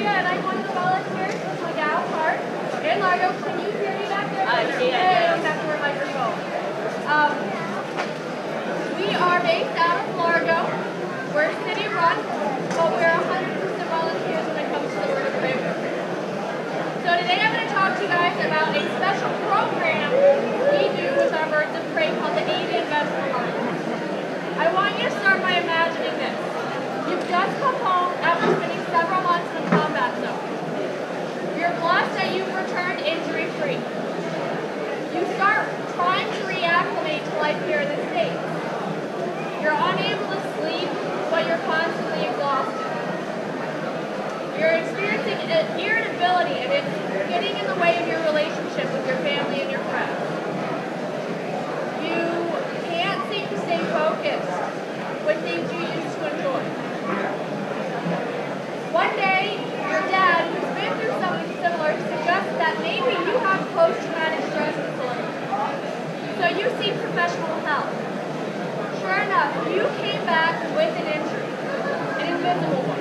and I'm one of the volunteers from McGough Park in Largo. Can you hear me back there? I can. I don't have to wear a microphone. We are based out of Largo. We're city run, but we're 100% volunteers when it comes to the bird of prey. So today I'm going to talk to you guys about a special program we do with our birds of prey called the Avian Repticon. I want you to start by imagining this. You've just come home after spending several months in a combat zone. You're blessed that you've returned injury-free. You start trying to reacclimate to life here in the States. You're unable to sleep, but you're constantly exhausted. You're experiencing irritability, and it's getting in the way of your relationship with your family and your friends. You can't seem to stay focused with things you used to enjoy. One day, your dad, who's been through something similar, suggests that maybe you have post-traumatic stress disorder. So you seek professional help. Sure enough, you came back with an injury, an invisible one.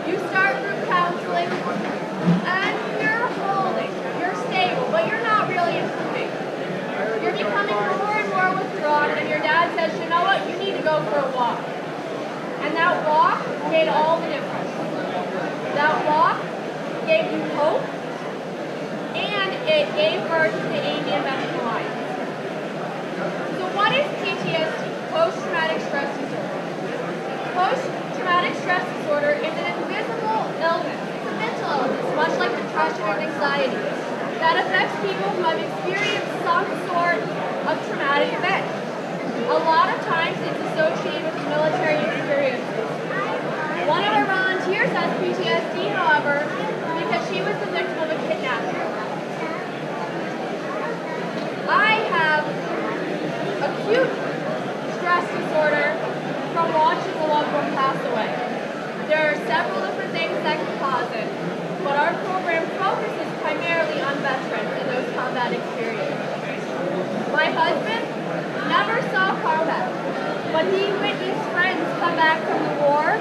You start group counseling, and you're holding, you're stable, but you're not really improving. You're becoming more and more withdrawn, and your dad says, you know what, you need to go for a walk. And that walk made all the difference. That walk gave you hope, and it gave birth to the Avian Repticon. So what is PTSD, post-traumatic stress disorder? Post-traumatic stress disorder is an invisible illness. It's a mental illness, much like depression and anxiety, that affects people who have experienced some sort of traumatic event. A lot of times it's associated with military experiences. One of our volunteers has PTSD, however, because she was the victim of a kidnapping. I have acute stress disorder from watching a loved one pass away. There are several different things that can cause it, but our program focuses primarily on veterans and those combat experiences. My husband never saw combat, but he witnessed friends come back from the war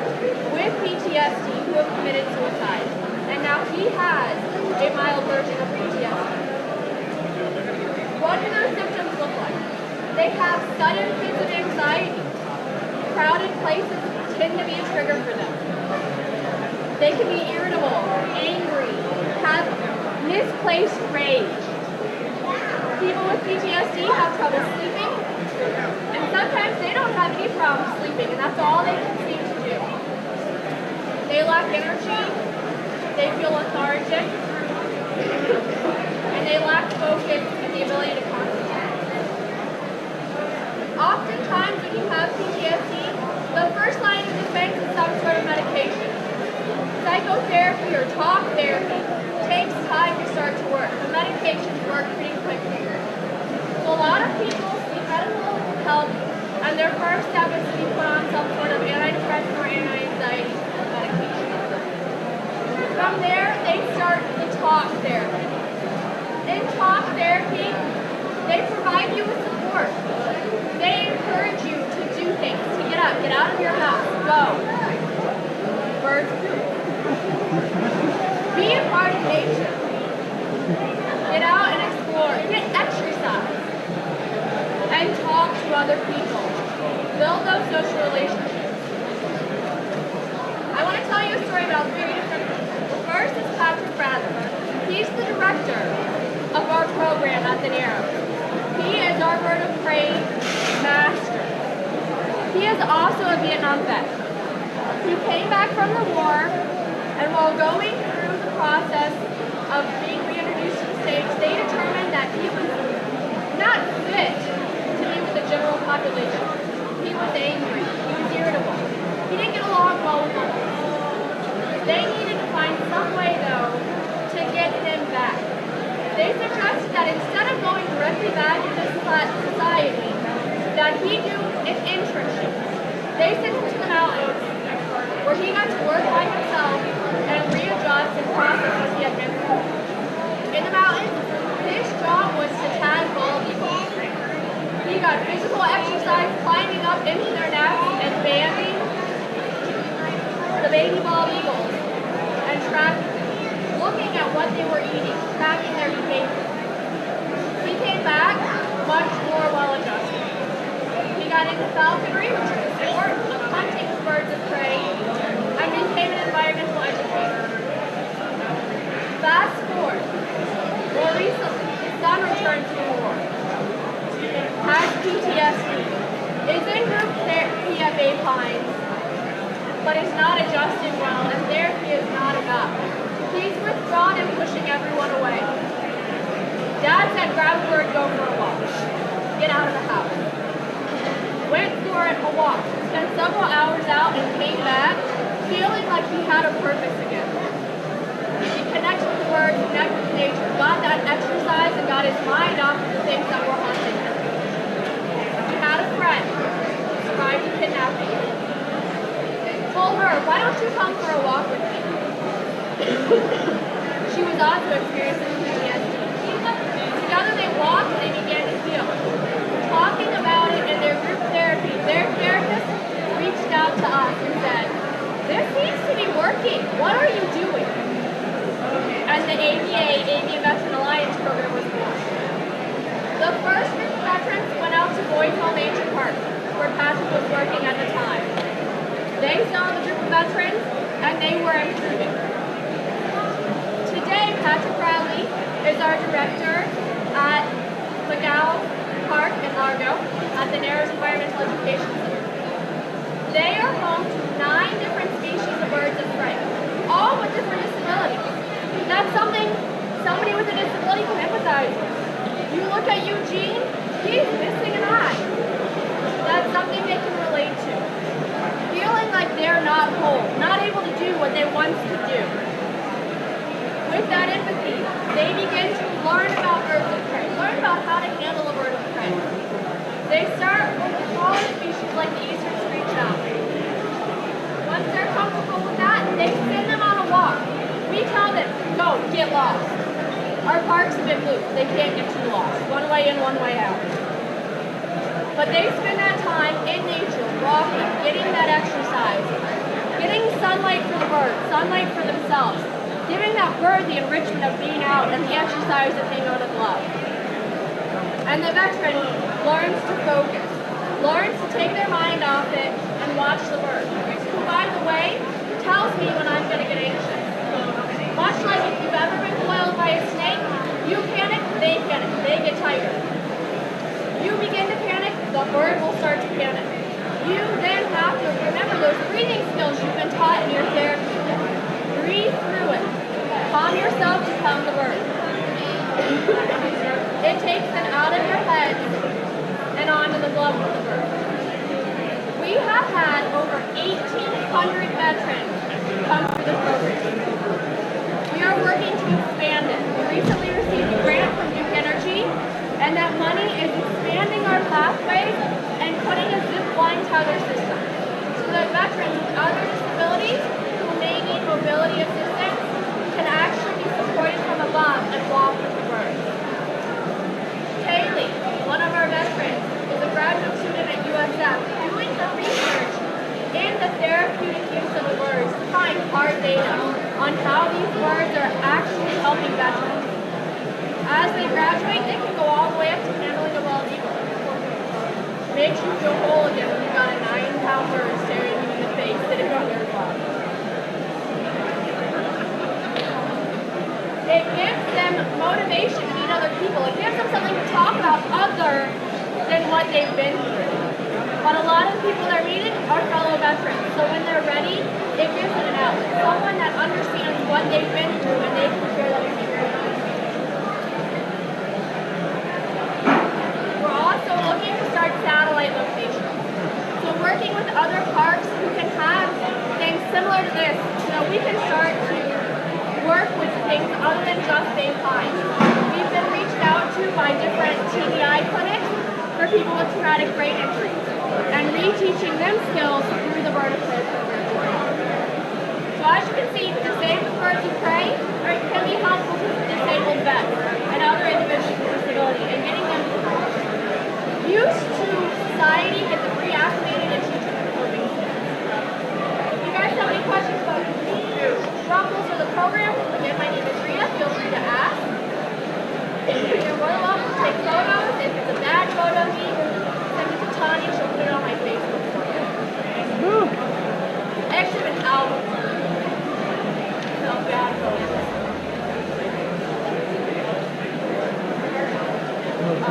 with PTSD who have committed suicide, and now he has a mild version of PTSD. What do those symptoms look like? They have sudden fits of anxiety. Crowded places tend to be a trigger for them. They can be irritable, angry, have misplaced rage. People with PTSD have trouble sleeping, and sometimes they don't have any problem sleeping, and that's all they can seem to do. They lack energy, they feel lethargic, and they lack focus and the ability to concentrate. Oftentimes when you have PTSD, the first line of defense is some sort of medication. Psychotherapy or talk therapy takes time to start to work. The medications work pretty quickly. So a lot of people seek medical help, and their first step is to be put on some sort of antidepressant or anti-anxiety medication. From there, they start the talk therapy. In talk therapy, they provide you with support. They encourage you to do things, to get up, get out of your house, go. Birds poop. Be a part of nature. Get out and explore. Get exercise. And talk to other people. Build those social relationships. I want to tell you a story about 3 different people. The first is Patrick Bradley. He's the director of our program at the Narrows. He is our bird of prey master. He is also a Vietnam vet. He came back from the war, and while going through the process of being reintroduced to the States, they determined that he was not fit to be with the general population. He was angry. He was irritable. He didn't get along well with others. They needed to find some way, though, to get him back. They suggested that instead of going directly back into society, that he do an internship. They sent him to the mountains, where he got to work by himself and readjust and process what he had been through. In the mountains, his job was to tag bald eagles. He got physical exercise climbing up into their nests and banding the baby bald eagles. tracking them, looking at what they were eating, tracking their behavior. He came back much more well-adjusted. He got into falconry, which is the sport of hunting birds of prey, and became an environmental educator. Fast forward. More recently, his son returned to the war. Has PTSD, is in group therapy at Bay Pines, but is not adjusting well, and therapy is not enough. He's withdrawn and pushing everyone away. Dad said, grab a bird, go for a walk. Get out of the house. Went for a walk, spent several hours out, and came back feeling like he had a purpose again. He connected with the birds, connected with nature, got that exercise, and got his mind off of the things that were haunting him. He had a friend who survived a kidnapping. Told her, why don't you come for a walk with me? She was also experiencing PTSD. Together they walked and they began to heal. Talking about it in their group therapy, their therapist reached out to us and said, this seems to be working. What are you doing? And the Avian Veteran Alliance program was born. The first group of veterans went out to Boyd Hall Nature Park, where Patrick was working at the time. They saw the group of veterans, and they were improving. Today, Patrick Riley is our director at McGough Park in Largo at the Narrows Environmental Education Center. They are home to 9 different species of birds of prey, all with different disabilities. That's something somebody with a disability can empathize with. You look at Eugene, he's missing an eye. That's something they can relate to. Feeling like they're not whole, not able to do what they once could do. With that empathy, they begin to learn about birds of prey, learn about how to handle a bird of prey. They start with smaller species like the eastern screech owl. Once they're comfortable with that, they send them on a walk. We tell them, go, get lost. Our park's a bit loose. They can't get too lost. One way in, one way out. But they spend that time in nature, walking, getting that exercise, getting sunlight for the birds, sunlight for themselves, giving that bird the enrichment of being out and the exercise that they know to love. And the veteran learns to focus, learns to take their mind off it and watch the bird, who, by the way, tells me when I'm going to get anxious. Much like if you've ever been coiled by a snake, you panic, they get tired. You begin to panic, the bird will start to panic. You then have to remember those breathing skills you've been taught in your therapy. Breathe through it. Calm yourself to calm the bird. It takes them out of your head and onto the glove of the bird. We have had over 1,800 veterans come through the program. We are working to expand it. We recently received a grant from Duke Energy, and that money is expanding our pathways and putting a zip line tether system so that veterans with other disabilities who may need mobility assistance can actually be supported from above and walk with the birds. Kaylee, one of our veterans, is a graduate student at USF doing the research in the therapeutic use of the birds to find hard data on how these birds are actually helping veterans. As they graduate, they can go all the way up to handling a bald eagle. Makes you feel whole again when you've got a 9-pound bird staring you in the face sitting on your lap. It gives them motivation to meet other people. It gives them something to talk about other than what they've been through. But a lot of the people they're meeting are fellow veterans. So when they're ready, it gives them an outlet. Someone that understands what they've been through and they can share that experience. We're also looking to start satellite locations. So working with other parks who can have things similar to this, we can start to work with things other than just Bay Pines. We've been reached out to by different TBI clinics for people with traumatic brain injuries and reteaching them skills through the bird of prey program. So as you can see, disabled birds of prey can be helpful to disabled vets and other individuals with disability and getting them used to society, get them reactivated and teach them coping skills. If you guys have any questions about ruffles or of the program, again, my name is Rita. Feel free to ask. You're more than welcome to take photos. If it's a bad photo of me, send it to Tanya. She'll put it on my Facebook for you. I actually have an album of bad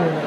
photos.